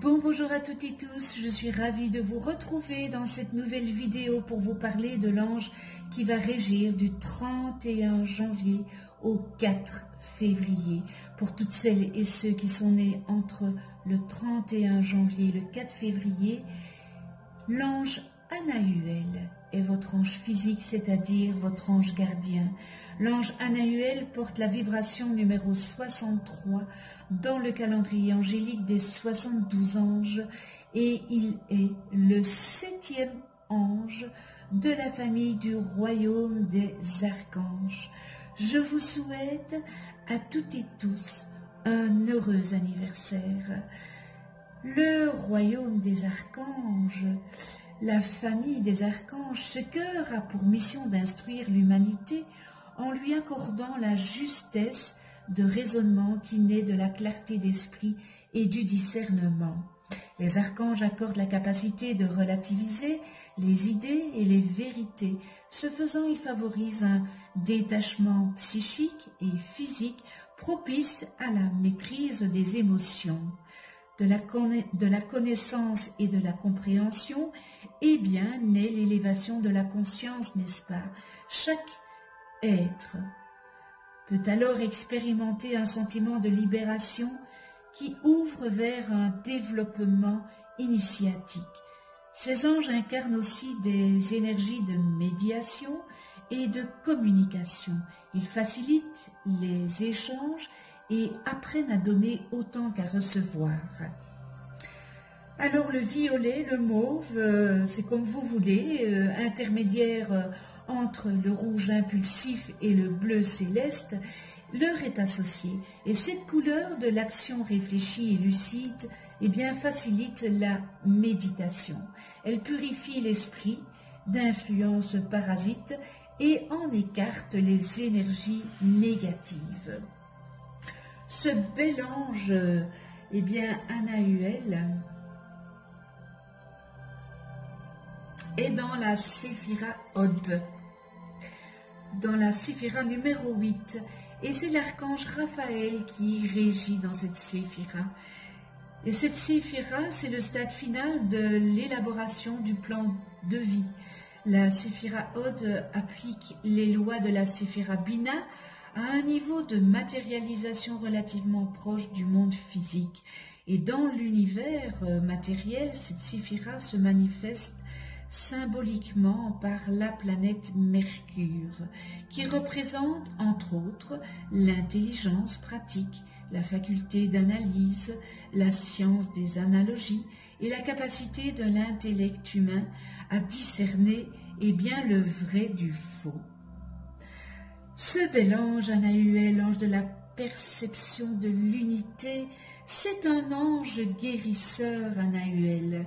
Bonjour à toutes et tous, je suis ravie de vous retrouver dans cette nouvelle vidéo pour vous parler de l'ange qui va régir du 31 janvier au 4 février. Pour toutes celles et ceux qui sont nés entre le 31 janvier et le 4 février, l'ange Anahuel est votre ange physique, c'est-à-dire votre ange gardien. L'ange Anahuel porte la vibration numéro 63 dans le calendrier angélique des 72 anges et il est le 7e ange de la famille du royaume des archanges. Je vous souhaite à toutes et tous un heureux anniversaire. Le royaume des archanges, la famille des archanges, ce cœur a pour mission d'instruire l'humanité en lui accordant la justesse de raisonnement qui naît de la clarté d'esprit et du discernement. Les archanges accordent la capacité de relativiser les idées et les vérités. Ce faisant, ils favorisent un détachement psychique et physique propice à la maîtrise des émotions. De la connaissance et de la compréhension, eh bien, naît l'élévation de la conscience, n'est-ce pas? Chaque être peut alors expérimenter un sentiment de libération qui ouvre vers un développement initiatique. Ces anges incarnent aussi des énergies de médiation et de communication. Ils facilitent les échanges et apprennent à donner autant qu'à recevoir. Alors le violet, le mauve, c'est comme vous voulez, intermédiaire entre le rouge impulsif et le bleu céleste, leur est associé. Et cette couleur de l'action réfléchie et lucide, eh bien, facilite la méditation. Elle purifie l'esprit d'influences parasites et en écarte les énergies négatives. Ce bel ange, eh bien, Anahuel, est dans la séphira Od, dans la séphira numéro 8, et c'est l'archange Raphaël qui régit dans cette séphira. Et cette séphira, c'est le stade final de l'élaboration du plan de vie. La séphira Od applique les lois de la séphira Bina à un niveau de matérialisation relativement proche du monde physique. Et dans l'univers matériel, cette séphira se manifeste symboliquement par la planète Mercure, qui représente entre autres l'intelligence pratique, la faculté d'analyse, la science des analogies et la capacité de l'intellect humain à discerner bien le vrai du faux. Ce bel ange Anahuel, l'ange de la perception de l'unité, c'est un ange guérisseur Anahuel.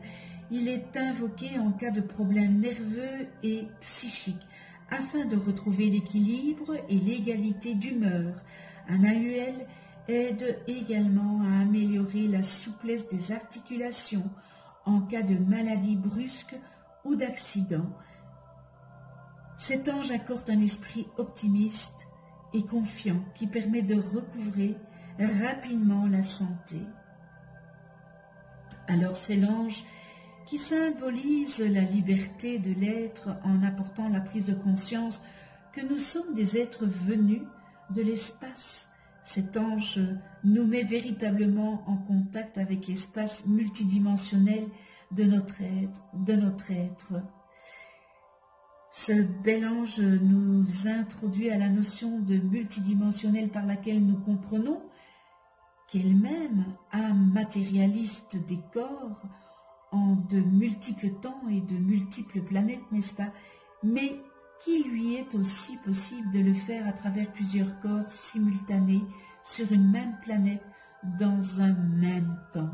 Il est invoqué en cas de problèmes nerveux et psychiques, afin de retrouver l'équilibre et l'égalité d'humeur. Anahuel aide également à améliorer la souplesse des articulations en cas de maladie brusque ou d'accident. Cet ange accorde un esprit optimiste et confiant qui permet de recouvrer rapidement la santé. Alors c'est l'ange qui symbolise la liberté de l'être en apportant la prise de conscience que nous sommes des êtres venus de l'espace. Cet ange nous met véritablement en contact avec l'espace multidimensionnel de notre être. Ce bel ange nous introduit à la notion de multidimensionnel par laquelle nous comprenons qu'elle-même, un matérialiste des corps, en de multiples temps et de multiples planètes, n'est-ce pas? Mais qu'il lui est aussi possible de le faire à travers plusieurs corps simultanés sur une même planète dans un même temps.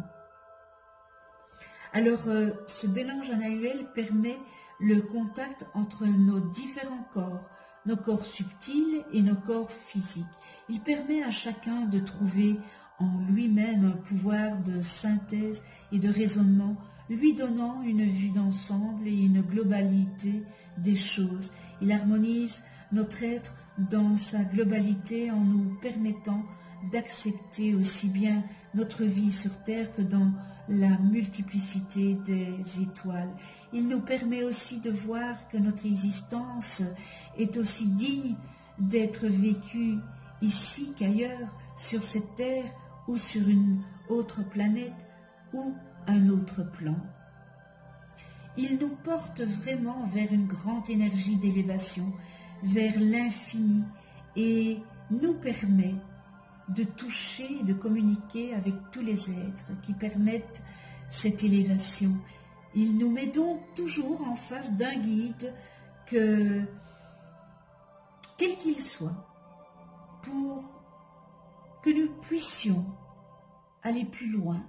Alors, ce bel ange Anahuel permet le contact entre nos différents corps, nos corps subtils et nos corps physiques. Il permet à chacun de trouver en lui-même un pouvoir de synthèse et de raisonnement, lui donnant une vue d'ensemble et une globalité des choses. Il harmonise notre être dans sa globalité en nous permettant d'accepter aussi bien notre vie sur terre que dans la multiplicité des étoiles. Il nous permet aussi de voir que notre existence est aussi digne d'être vécue ici qu'ailleurs, sur cette terre ou sur une autre planète ou un autre plan. Il nous porte vraiment vers une grande énergie d'élévation, vers l'infini, et nous permet de toucher, de communiquer avec tous les êtres qui permettent cette élévation. Il nous met donc toujours en face d'un guide, quel qu'il soit, pour que nous puissions aller plus loin.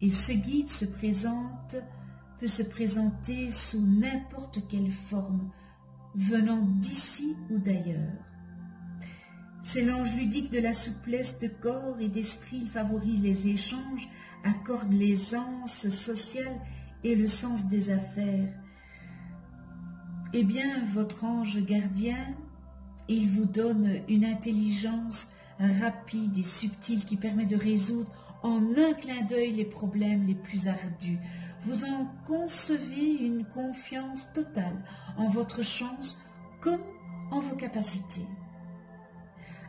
Et ce guide peut se présenter sous n'importe quelle forme, venant d'ici ou d'ailleurs. C'est l'ange ludique de la souplesse de corps et d'esprit. Il favorise les échanges, accorde l'aisance sociale et le sens des affaires. Eh bien, votre ange gardien, il vous donne une intelligence rapide et subtile qui permet de résoudre en un clin d'œil les problèmes les plus ardus. Vous en concevez une confiance totale en votre chance comme en vos capacités.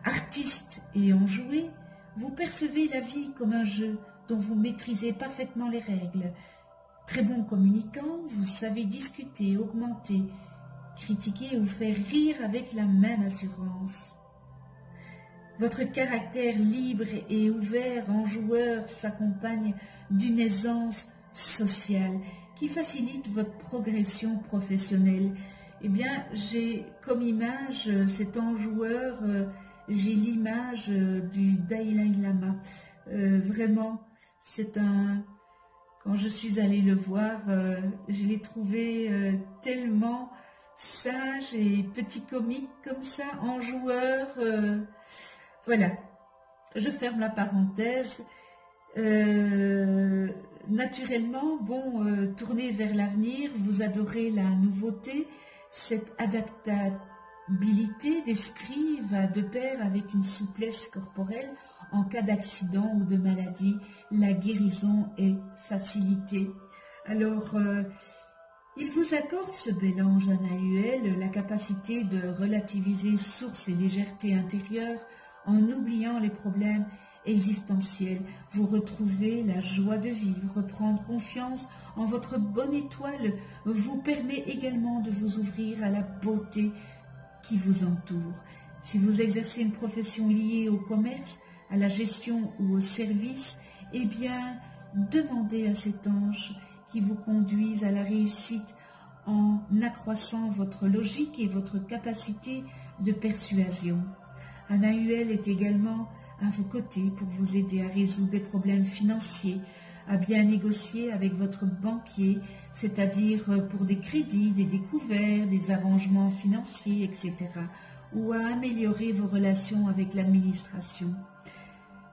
Artiste et enjoué, vous percevez la vie comme un jeu dont vous maîtrisez parfaitement les règles. Très bon communicant, vous savez discuter, augmenter, critiquer ou faire rire avec la même assurance. Votre caractère libre et ouvert en joueur s'accompagne d'une aisance sociale qui facilite votre progression professionnelle. Eh bien, j'ai comme image cet enjoueur, j'ai l'image du Dalai Lama. Vraiment, quand je suis allée le voir, je l'ai trouvé tellement sage et petit comique comme ça, enjoueur. Voilà, je ferme la parenthèse. Naturellement, tournez vers l'avenir, vous adorez la nouveauté, cette adaptabilité d'esprit va de pair avec une souplesse corporelle. En cas d'accident ou de maladie, la guérison est facilitée. Alors, il vous accorde, ce bel ange Anahuel, la capacité de relativiser source et légèreté intérieure en oubliant les problèmes existentiels. Vous retrouvez la joie de vivre, prendre confiance en votre bonne étoile vous permet également de vous ouvrir à la beauté qui vous entoure. Si vous exercez une profession liée au commerce, à la gestion ou au service, eh bien, demandez à cet ange qui vous conduise à la réussite en accroissant votre logique et votre capacité de persuasion. Anahuel est également à vos côtés pour vous aider à résoudre des problèmes financiers, à bien négocier avec votre banquier, c'est-à-dire pour des crédits, des découvertes, des arrangements financiers, etc., ou à améliorer vos relations avec l'administration.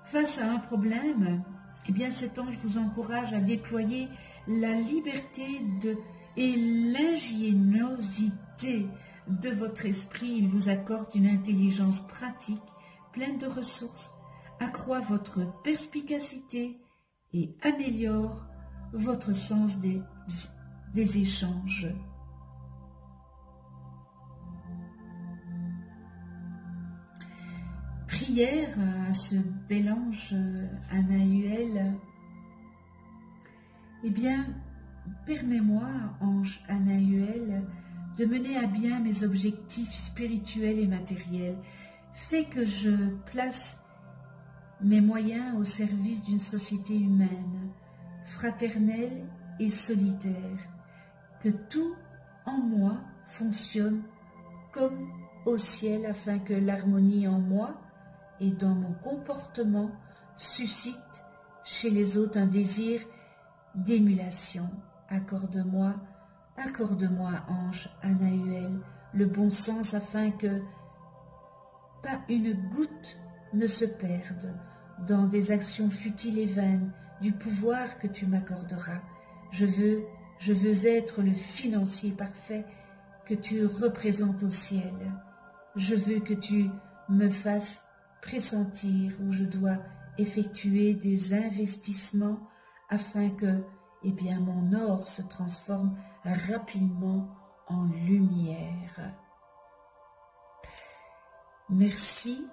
Face à un problème, eh bien cet ange vous encourage à déployer la liberté et l'ingéniosité de votre esprit. Il vous accorde une intelligence pratique, pleine de ressources, accroît votre perspicacité et améliore votre sens des échanges. Prière à ce bel ange Anahuel. Eh bien, permets-moi, ange Anahuel, de mener à bien mes objectifs spirituels et matériels. Fais que je place mes moyens au service d'une société humaine, fraternelle et solidaire. Que tout en moi fonctionne comme au ciel afin que l'harmonie en moi et dans mon comportement suscite chez les autres un désir d'émulation. Accorde-moi, ange Anahuel, le bon sens afin que pas une goutte ne se perde dans des actions futiles et vaines du pouvoir que tu m'accorderas. Je veux être le financier parfait que tu représentes au ciel. Je veux que tu me fasses pressentir où je dois effectuer des investissements afin que, eh bien, mon or se transforme rapidement en lumière. Merci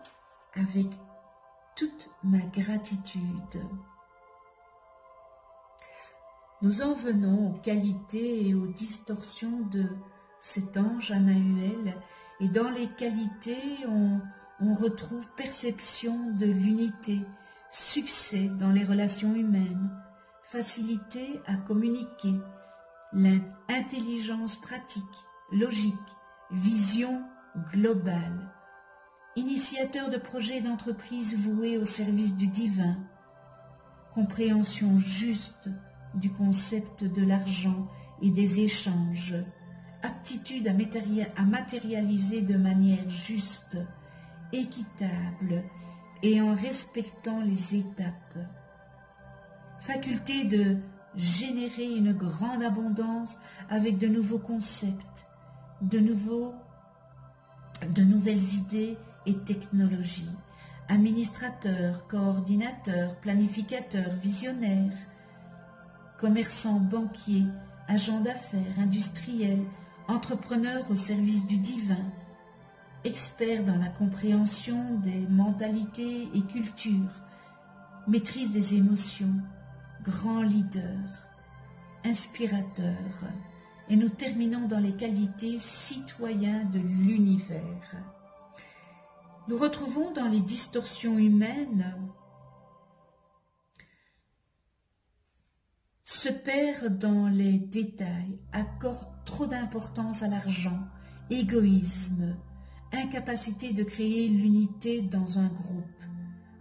avec toute ma gratitude. Nous en venons aux qualités et aux distorsions de cet ange Anahuel, et dans les qualités, on retrouve perception de l'unité, succès dans les relations humaines, facilité à communiquer, l'intelligence pratique, logique, vision globale, initiateur de projets d'entreprise voués au service du divin, compréhension juste du concept de l'argent et des échanges, aptitude à matérialiser de manière juste, équitable et en respectant les étapes, faculté de générer une grande abondance avec de nouveaux concepts, de nouvelles idées et technologies, administrateur, coordinateur, planificateur, visionnaire, commerçant, banquier, agent d'affaires, industriel, entrepreneur au service du divin, expert dans la compréhension des mentalités et cultures, maîtrise des émotions, grand leader, inspirateur, et nous terminons dans les qualités citoyens de l'univers. Nous retrouvons dans les distorsions humaines se perd dans les détails, accorde trop d'importance à l'argent, égoïsme, incapacité de créer l'unité dans un groupe,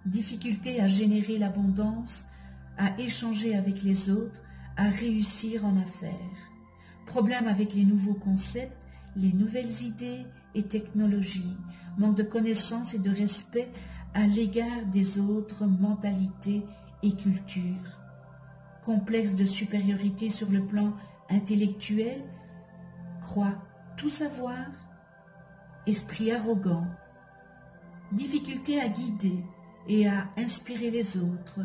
difficulté à générer l'abondance, à échanger avec les autres, à réussir en affaires, problème avec les nouveaux concepts, les nouvelles idées et technologies, manque de connaissances et de respect à l'égard des autres mentalités et cultures, complexe de supériorité sur le plan intellectuel, croit tout savoir, esprit arrogant, difficulté à guider et à inspirer les autres,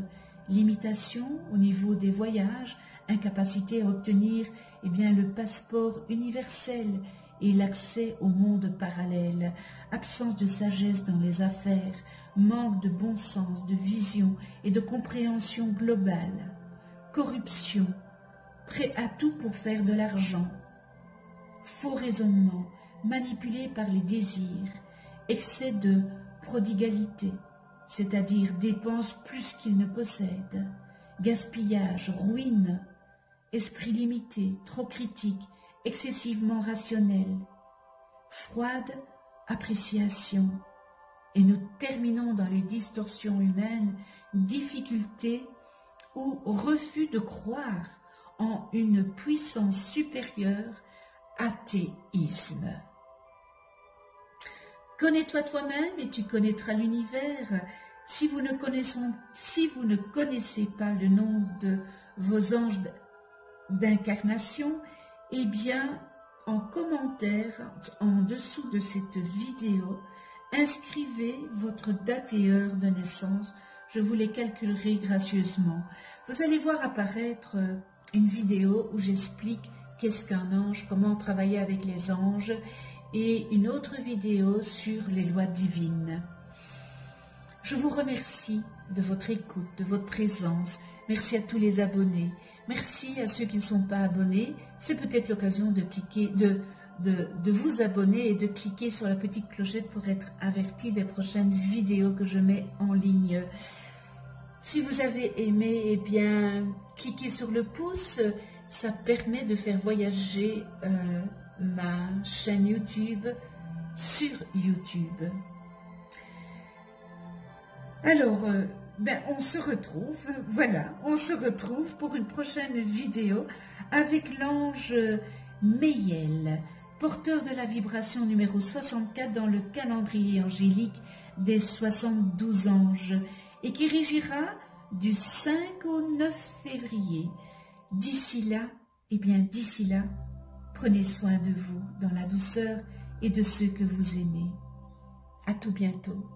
limitation au niveau des voyages, incapacité à obtenir le passeport universel et l'accès au monde parallèle, absence de sagesse dans les affaires, manque de bon sens, de vision et de compréhension globale, corruption, prêt à tout pour faire de l'argent, faux raisonnement, manipulé par les désirs, excès de prodigalité, c'est-à-dire dépense plus qu'il ne possède, gaspillage, ruine, esprit limité, trop critique, excessivement rationnel, froide appréciation. Et nous terminons dans les distorsions humaines, difficulté ou refus de croire en une puissance supérieure, athéisme. Connais-toi toi-même et tu connaîtras l'univers. Si vous ne connaissez pas le nom de vos anges d'incarnation, eh bien, en commentaire en dessous de cette vidéo, inscrivez votre date et heure de naissance. Je vous les calculerai gracieusement. Vous allez voir apparaître une vidéo où j'explique qu'est-ce qu'un ange, comment travailler avec les anges, et une autre vidéo sur les lois divines. Je vous remercie de votre écoute, de votre présence. Merci à tous les abonnés. Merci à ceux qui ne sont pas abonnés. C'est peut-être l'occasion de cliquer, de vous abonner et de cliquer sur la petite clochette pour être averti des prochaines vidéos que je mets en ligne. Si vous avez aimé, eh bien, cliquez sur le pouce. Ça permet de faire voyager ma chaîne YouTube sur YouTube. Alors, on se retrouve, voilà, on se retrouve pour une prochaine vidéo avec l'ange Meiel, porteur de la vibration numéro 64 dans le calendrier angélique des 72 anges et qui régira du 5 au 9 février. D'ici là, prenez soin de vous dans la douceur et de ceux que vous aimez. À tout bientôt.